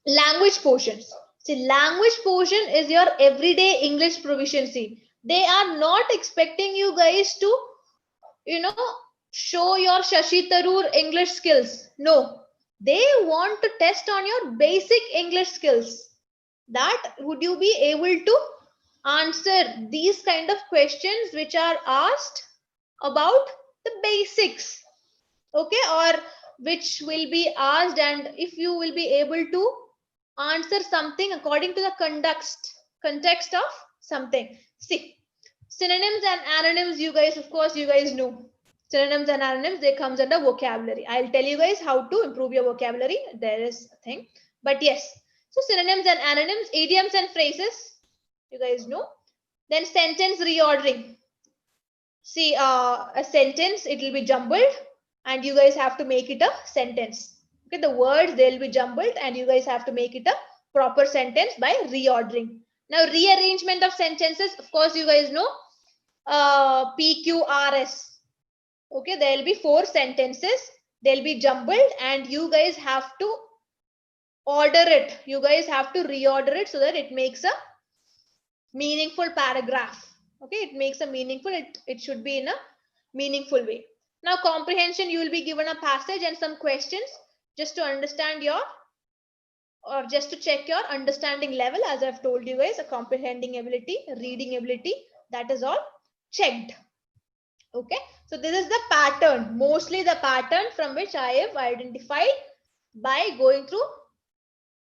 language portions. See, language portion is your everyday English proficiency. They are not expecting you guys to, show your Shashi Tharoor English skills. No, they want to test on your basic English skills. That would you be able to answer these kind of questions which are asked about the basics, okay, or which will be asked, and if you will be able to answer something according to the context of something. See, synonyms and antonyms, you guys, of course, you guys know. Synonyms and antonyms, they comes under vocabulary. I'll tell you guys how to improve your vocabulary. There is a thing. But yes, so synonyms and antonyms, idioms and phrases, you guys know. Then sentence reordering. See, a sentence, it will be jumbled and you guys have to make it a sentence. Okay, the words, they'll be jumbled and you guys have to make it a proper sentence by reordering. Now, rearrangement of sentences, of course, you guys know, PQRS. Okay, there will be 4 sentences. They'll be jumbled and you guys have to order it. You guys have to reorder it so that it makes a meaningful paragraph. Okay, it makes a meaningful, it should be in a meaningful way. Now, comprehension, you will be given a passage and some questions just to understand your or just to check your understanding level. As I've told you guys, a comprehending ability, reading ability, that is all checked. Okay, so this is the pattern, mostly the pattern from which I have identified by going through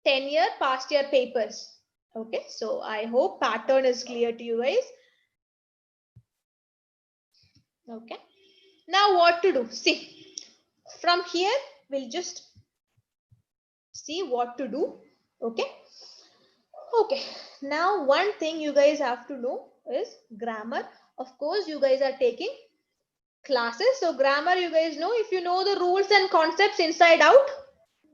10-year past year papers. Okay, so I hope pattern is clear to you guys. Okay, now what to do? See, from here we'll just see what to do. Okay, okay, now one thing you guys have to know is grammar. Of course, you guys are taking classes, so grammar, you guys know, if you know the rules and concepts inside out,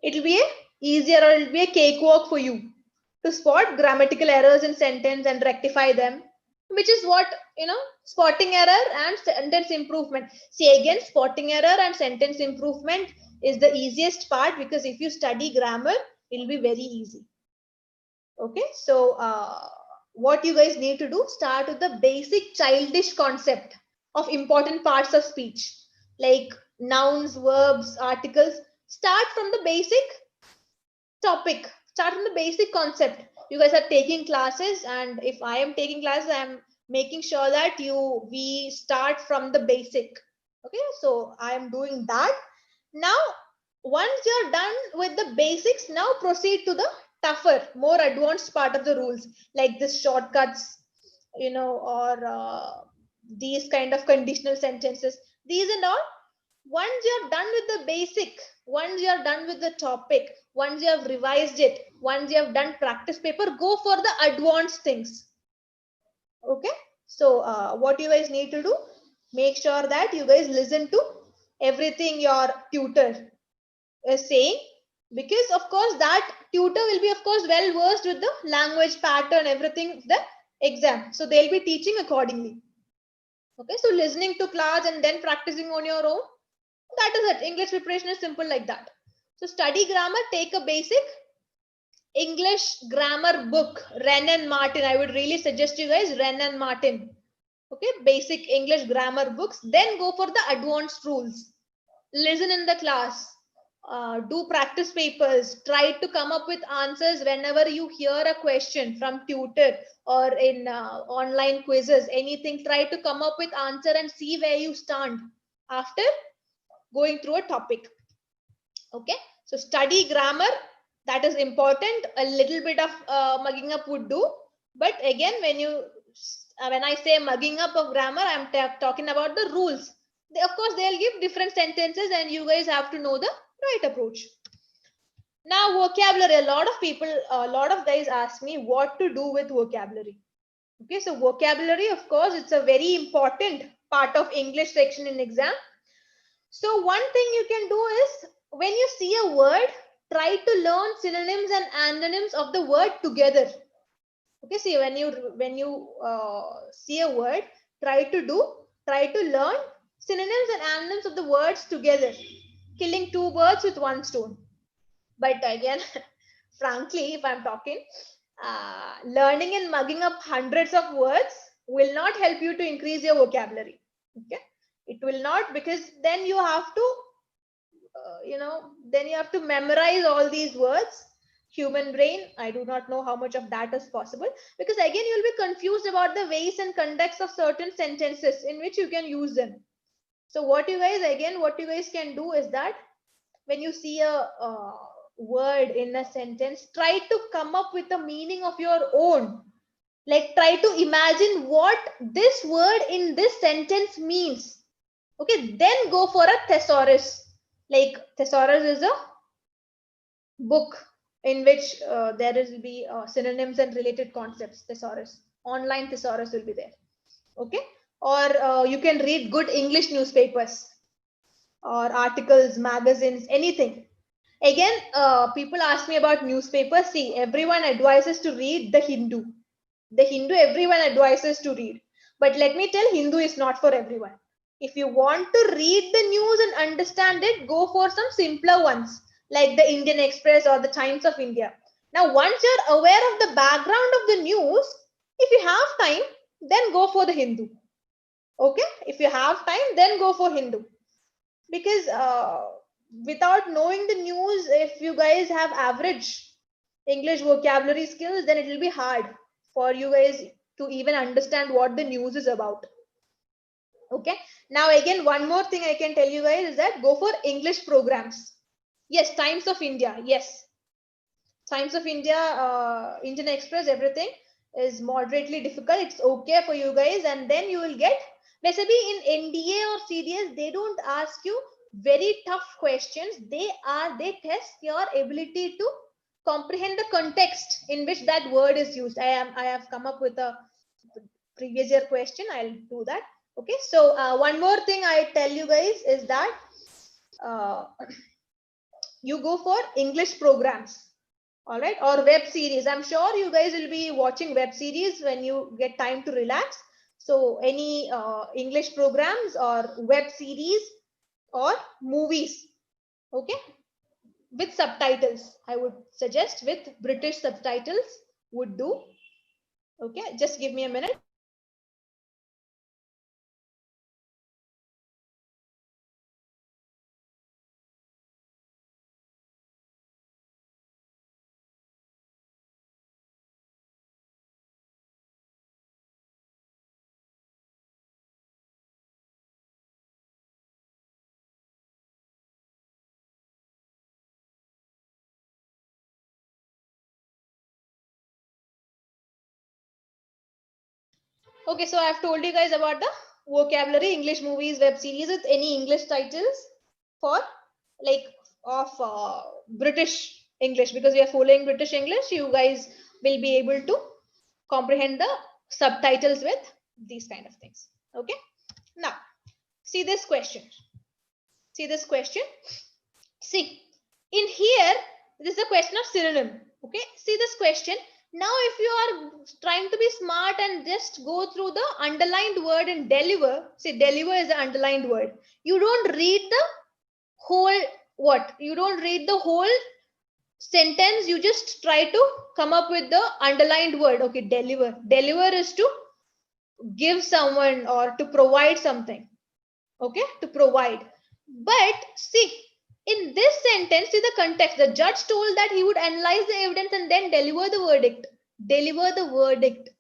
it'll be easier, or it'll be a cakewalk for you to spot grammatical errors in sentence and rectify them, which is what, you know, spotting error and sentence improvement. See, again, spotting error and sentence improvement is the easiest part, because if you study grammar, it'll be very easy. Okay, so what you guys need to do, start with the basic childish concept of important parts of speech, like nouns, verbs, articles. Start from the basic topic, start from the basic concept. You guys are taking classes, and if I am taking classes, I am making sure that we start from the basic. Okay, so I am doing that. Now, once you're done with the basics, now proceed to the tougher, more advanced part of the rules, like this shortcuts, you know, or these kind of conditional sentences, these and all. Once you're done with the basic, once you're done with the topic, once you have revised it, once you have done practice paper, go for the advanced things. Okay, so what you guys need to do, make sure that you guys listen to everything your tutor is saying, because of course that tutor will be of course well versed with the language pattern, everything, the exam, so they'll be teaching accordingly. Okay, so listening to class and then practicing on your own, that is it. English preparation is simple like that. So study grammar, take a basic English grammar book, Wren and Martin. I would really suggest you guys Wren and Martin. Okay, basic English grammar books. Then go for the advanced rules. Listen in the class. Do practice papers. Try to come up with answers whenever you hear a question from tutor or in online quizzes, anything. Try to come up with answer and see where you stand after going through a topic. Okay, so study grammar, that is important. A little bit of mugging up would do, but again, when I say mugging up of grammar, I'm talking about the rules. Of course, they'll give different sentences, and you guys have to know the right approach. Now, vocabulary. A lot of guys ask me what to do with vocabulary. Okay, so vocabulary, of course, it's a very important part of English section in exam. So one thing you can do is, when you see a word, try to learn synonyms and antonyms of the word together. Okay, see, when you see a word, try to learn synonyms and antonyms of the words together, killing two birds with one stone. But again, frankly, if I'm talking, learning and mugging up hundreds of words will not help you to increase your vocabulary. Okay, it will not, because then you have to then you have to memorize all these words. Human brain, I do not know how much of that is possible, because again, you'll be confused about the ways and context of certain sentences in which you can use them. So what you guys can do is that, when you see a word in a sentence, try to come up with a meaning of your own. Like, try to imagine what this word in this sentence means. Okay, then go for a thesaurus. Like, thesaurus is a book in which there will be synonyms and related concepts. Thesaurus, online thesaurus will be there. Okay, or you can read good English newspapers or articles, magazines, anything. Again, people ask me about newspapers. See, everyone advises to read the Hindu. The Hindu, everyone advises to read. But let me tell, Hindu is not for everyone. If you want to read the news and understand it, go for some simpler ones, like the Indian Express or the Times of India. Now, once you're aware of the background of the news, if you have time, then go for the Hindu. Okay, if you have time, then go for Hindu. Because without knowing the news, if you guys have average English vocabulary skills, then it will be hard for you guys to even understand what the news is about. Okay. Now again, one more thing I can tell you guys is that go for English programs. Yes, Times of India. Yes, Times of India, Indian Express, everything is moderately difficult. It's okay for you guys, and then you will get. Basically, in NDA or CDS, they don't ask you very tough questions. They test your ability to comprehend the context in which that word is used. I have come up with a previous year question. I'll do that. Okay. So one more thing I tell you guys is that you go for English programs. All right, or web series. I'm sure you guys will be watching web series when you get time to relax. So any English programs or web series or movies, okay, with subtitles. I would suggest with British subtitles would do. Okay, just give me a minute. Okay, so I've told you guys about the vocabulary, English movies, web series with any English titles for like of British English, because we are following British English. You guys will be able to comprehend the subtitles with these kind of things. Okay. Now, see this question. See this question. See, in here, this is a question of synonym. Okay. See this question. Now, if you are trying to be smart and just go through the underlined word and deliver, say deliver is the underlined word. You don't read the whole what? You don't read the whole sentence. You just try to come up with the underlined word. Okay, deliver. Deliver is to give someone or to provide something. Okay, to provide. But see, in this sentence, see the context. The judge told that he would analyze the evidence and then deliver the verdict. Deliver the verdict.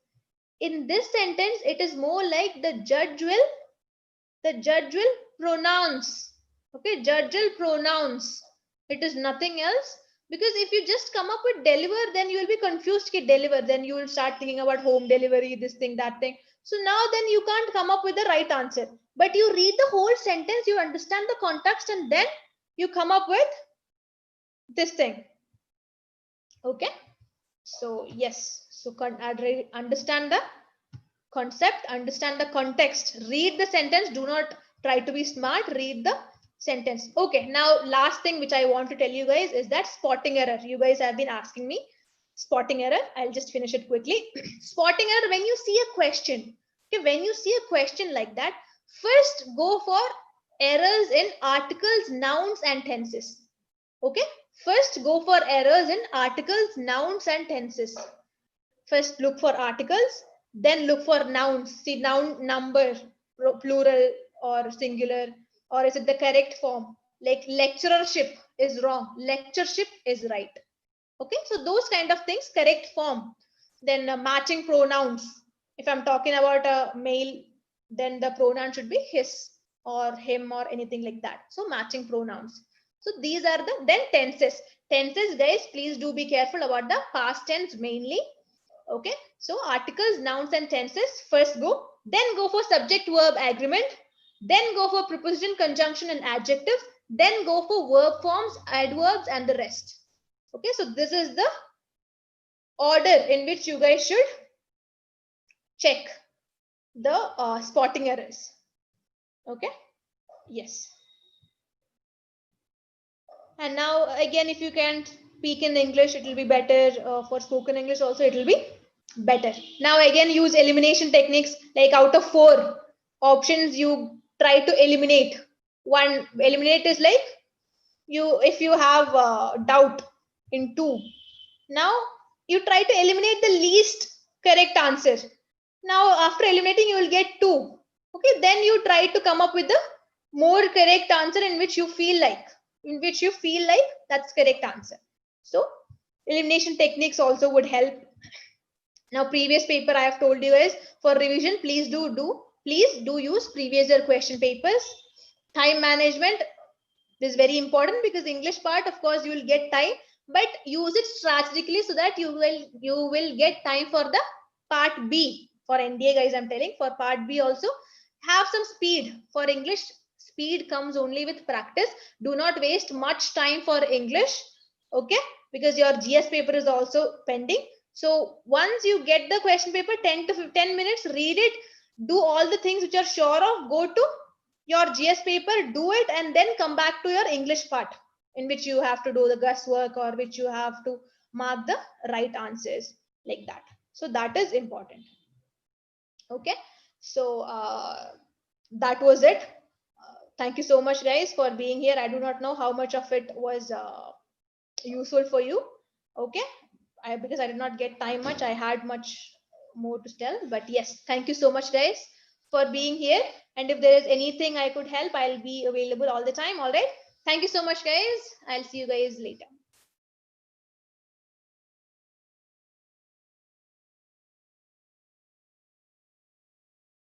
In this sentence, it is more like the judge will pronounce. Okay, judge will pronounce. It is nothing else. Because if you just come up with deliver, then you will be confused. Ki deliver, then you will start thinking about home delivery, this thing, that thing. So now then you can't come up with the right answer. But you read the whole sentence, you understand the context, and then you come up with this thing. Okay. So yes, so understand the concept, understand the context, read the sentence. Do not try to be smart, read the sentence. Okay, now last thing which I want to tell you guys is that spotting error. You guys have been asking me spotting error. I'll just finish it quickly. Spotting error, when you see a question, okay, when you see a question like that, first go for errors in articles, nouns and tenses. Okay, first go for errors in articles, nouns and tenses. First look for articles, then look for nouns. See noun, number, plural or singular, or is it the correct form? Like lecturership is wrong, lectureship is right. Okay, so those kind of things, correct form. Then matching pronouns. If I'm talking about a male, then the pronoun should be his or him or anything like that. So matching pronouns. So these are the, then tenses. Tenses, guys, please do be careful about the past tense mainly. Okay, so articles, nouns and tenses, first go, then go for subject verb agreement, then go for preposition, conjunction and adjective, then go for verb forms, adverbs and the rest. Okay, so this is the order in which you guys should check the spotting errors. Okay, yes. And now again, if you can speak in English, it will be better. For spoken English also, it will be better. Now again, use elimination techniques. Like out of 4 options, you try to eliminate one. Eliminate is like if you have doubt in 2, now you try to eliminate the least correct answer. Now after eliminating, you will get 2. Okay, then you try to come up with the more correct answer in which you feel like that's correct answer. So Elimination techniques also would help. Now, previous paper I have told you is for revision, please do use previous year question papers. Time management is very important because English part, of course, you will get time, but use it strategically so that you will get time for the part B. For NDA guys, I'm telling, for part B also have some speed. For English, speed comes only with practice. Do not waste much time for English, okay, because your GS paper is also pending. So once you get the question paper, 10 to 10 minutes, read it, do all the things which are sure of, go to your GS paper, do it, and then come back to your English part in which you have to do the guesswork or which you have to mark the right answers, like that. So that is important. Okay, so that was it. Thank you so much, guys, for being here. I do not know how much of it was useful for you. Okay, because I did not get time much, I had much more to tell, but yes, thank you so much, guys, for being here. And if there is anything I could help, I'll be available all the time. All right, thank you so much, guys. I'll see you guys later.